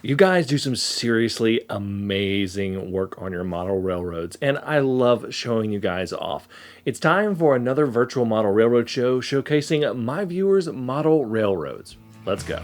You guys do some seriously amazing work on your model railroads, and I love showing you guys off. It's time for another virtual model railroad show showcasing my viewers' model railroads. Let's go.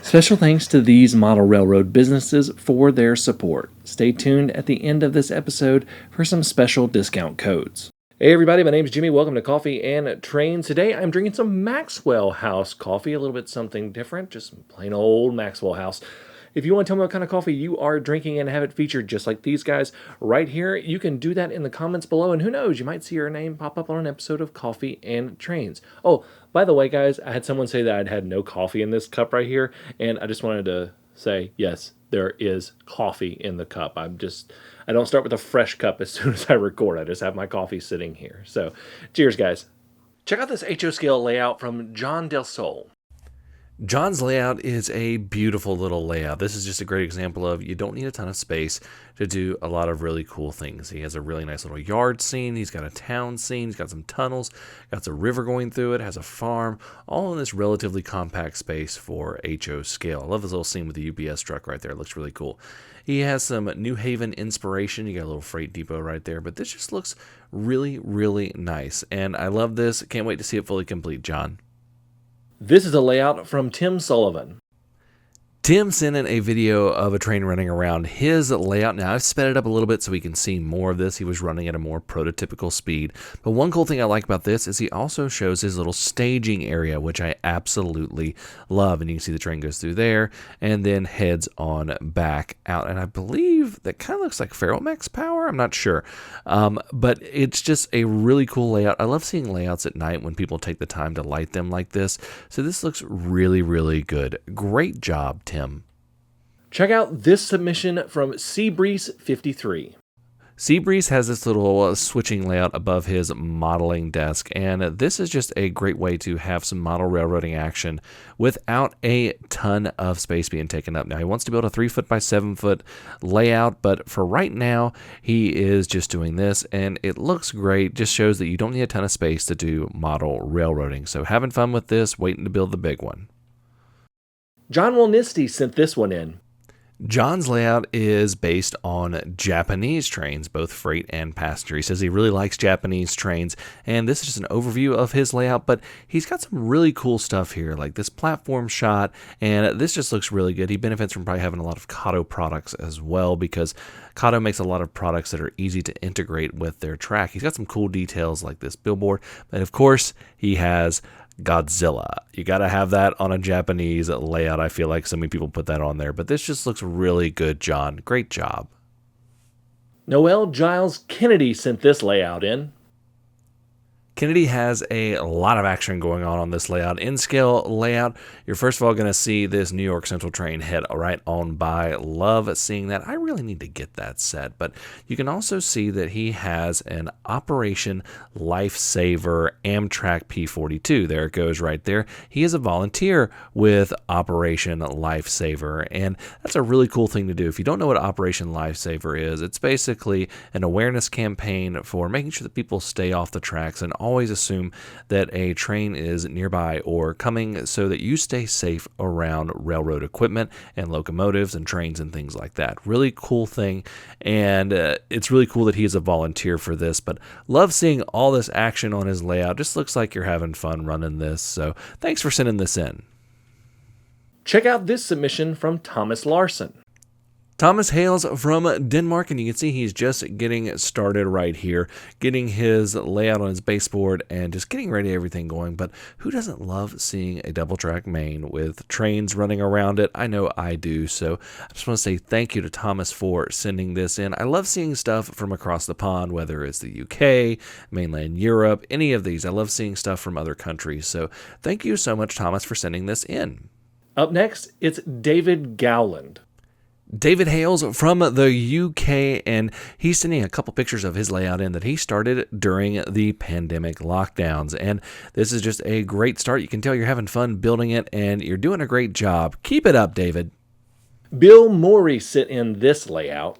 Special thanks to these model railroad businesses for their support. Stay tuned at the end of this episode for some special discount codes. Hey everybody, my name is Jimmy. Welcome to Coffee and Trains. Today I'm drinking some Maxwell House coffee, a little bit something different, just plain old Maxwell House. If you want to tell me what kind of coffee you are drinking and have it featured just like these guys right here, you can do that in the comments below. And who knows, you might see your name pop up on an episode of Coffee and Trains. Oh, by the way, guys, I had someone say that I'd had no coffee in this cup right here. And I just wanted to say, yes, there is coffee in the cup. I don't start with a fresh cup as soon as I record. I just have my coffee sitting here. So cheers, guys. Check out this HO scale layout from John Del Sol. John's layout is a beautiful little layout. This is just a great example of you don't need a ton of space to do a lot of really cool things. He has a really nice little yard scene. He's got a town scene. He's got some tunnels. Got a river going through it. Has a farm. All in this relatively compact space for HO scale. I love this little scene with the UPS truck right there. It looks really cool. He has some New Haven inspiration. You got a little freight depot right there. But this just looks really, really nice. And I love this. Can't wait to see it fully complete, John. This is a layout from Tim Sullivan. Tim sent in a video of a train running around his layout. Now, I've sped it up a little bit so we can see more of this. He was running at a more prototypical speed. But one cool thing I like about this is he also shows his little staging area, which I absolutely love. And you can see the train goes through there and then heads on back out. And I believe that kind of looks like Ferromex power. I'm not sure. But it's just a really cool layout. I love seeing layouts at night when people take the time to light them like this. So this looks really, really good. Great job, Tim. Check out this submission from Seabreeze53. Seabreeze has this little switching layout above his modeling desk, and this is just a great way to have some model railroading action without a ton of space being taken up. Now, he wants to build a 3-foot by 7-foot layout, but for right now, he is just doing this, and it looks great. Just shows that you don't need a ton of space to do model railroading. So having fun with this, waiting to build the big one. John Wolnisty sent this one in. John's layout is based on Japanese trains, both freight and passenger. He says he really likes Japanese trains, and this is just an overview of his layout, but he's got some really cool stuff here, like this platform shot, and this just looks really good. He benefits from probably having a lot of Kato products as well, because Kato makes a lot of products that are easy to integrate with their track. He's got some cool details like this billboard, but of course, he has Godzilla. You got to have that on a Japanese layout. I feel like so many people put that on there, but this just looks really good, John. Great job. Noel Giles Kennedy sent this layout in. Kennedy has a lot of action going on this layout. In scale layout, you're first of all going to see this New York Central train head right on by. Love seeing that. I really need to get that set, but you can also see that he has an Operation Lifesaver Amtrak P42. There it goes right there. He is a volunteer with Operation Lifesaver, and that's a really cool thing to do. If you don't know what Operation Lifesaver is, it's basically an awareness campaign for making sure that people stay off the tracks and always assume that a train is nearby or coming so that you stay safe around railroad equipment and locomotives and trains and things like that. Really cool thing, and it's really cool that he is a volunteer for this, but love seeing all this action on his layout. Just looks like you're having fun running this, so thanks for sending this in. Check out this submission from Thomas Larson. Thomas hails from Denmark, and you can see he's just getting started right here, getting his layout on his baseboard and just getting ready everything going. But who doesn't love seeing a double track main with trains running around it? I know I do. So I just want to say thank you to Thomas for sending this in. I love seeing stuff from across the pond, whether it's the UK, mainland Europe, any of these. I love seeing stuff from other countries. So thank you so much, Thomas, for sending this in. Up next, it's David Gowland. David hails from the UK, and he's sending a couple pictures of his layout in that he started during the pandemic lockdowns. And this is just a great start. You can tell you're having fun building it, and you're doing a great job. Keep it up, David. Bill Morey sent in this layout.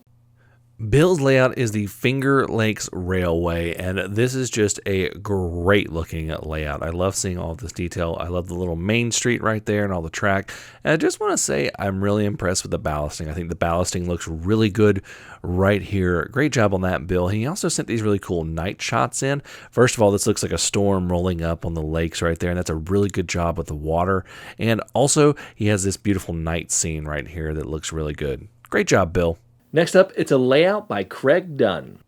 Bill's layout is the Finger Lakes Railway, and this is just a great looking layout. I love seeing all this detail. I love the little main street right there and all the track. And I just want to say I'm really impressed with the ballasting. I think the ballasting looks really good right here. Great job on that, Bill. He also sent these really cool night shots in. First of all, this looks like a storm rolling up on the lakes right there, and that's a really good job with the water. And also, he has this beautiful night scene right here that looks really good. Great job, Bill. Next up, it's a layout by Craig Dunn.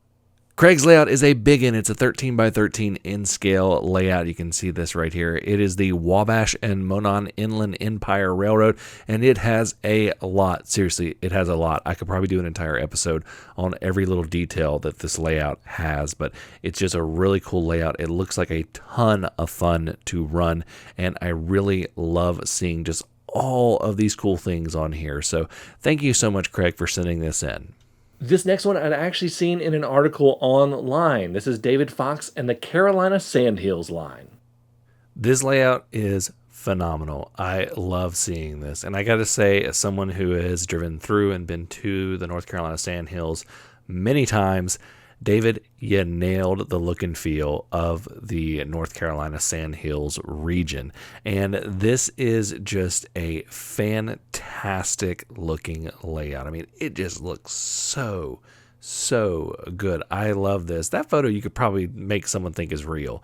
Craig's layout is a big one. It's a 13 by 13 in scale layout. You can see this right here. It is the Wabash and Monon Inland Empire Railroad, and it has a lot. Seriously, it has a lot. I could probably do an entire episode on every little detail that this layout has, but it's just a really cool layout. It looks like a ton of fun to run, and I really love seeing just all of these cool things on here. So thank you so much, Craig, for sending this in. This next one I'd actually seen in an article online. This is David Fox and the Carolina Sandhills line. This layout is phenomenal. I love seeing this. And I got to say, as someone who has driven through and been to the North Carolina Sandhills many times, David, you nailed the look and feel of the North Carolina Sandhills region. And this is just a fantastic looking layout. I mean, it just looks so good. I love this. That photo you could probably make someone think is real.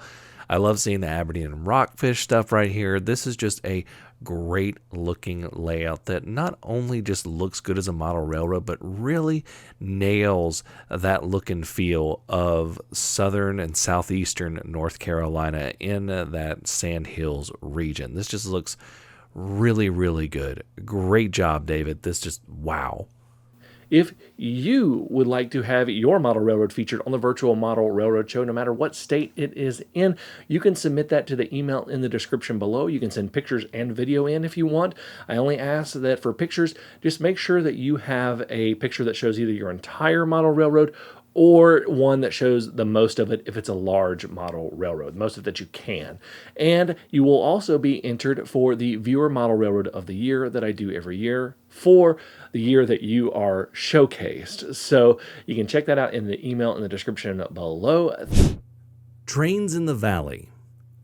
I love seeing the Aberdeen and Rockfish stuff right here. This is just a great looking layout that not only just looks good as a model railroad, but really nails that look and feel of southern and southeastern North Carolina in that Sandhills region. This just looks really good. Great job, David. This just, wow. If you would like to have your model railroad featured on the Virtual Model Railroad Show, no matter what state it is in, you can submit that to the email in the description below. You can send pictures and video in if you want. I only ask that for pictures, just make sure that you have a picture that shows either your entire model railroad or one that shows the most of it if it's a large model railroad, most of it that you can. And you will also be entered for the Viewer Model Railroad of the Year that I do every year for the year that you are showcased. So you can check that out in the email in the description below. Trains in the Valley.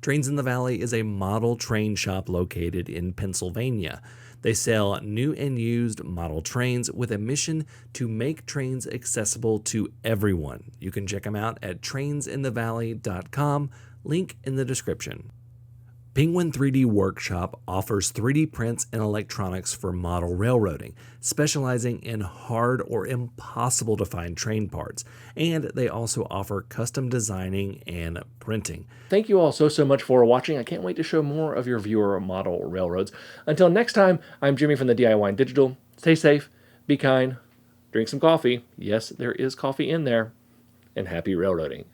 Trains in the Valley is a model train shop located in Pennsylvania. They sell new and used model trains with a mission to make trains accessible to everyone. You can check them out at trainsinthevalley.com, link in the description. Penguin 3D Workshop offers 3D prints and electronics for model railroading, specializing in hard or impossible to find train parts, and they also offer custom designing and printing. Thank you all so much for watching. I can't wait to show more of your viewer model railroads. Until next time, I'm Jimmy from the DIY and Digital. Stay safe, be kind, drink some coffee. Yes, there is coffee in there, and happy railroading.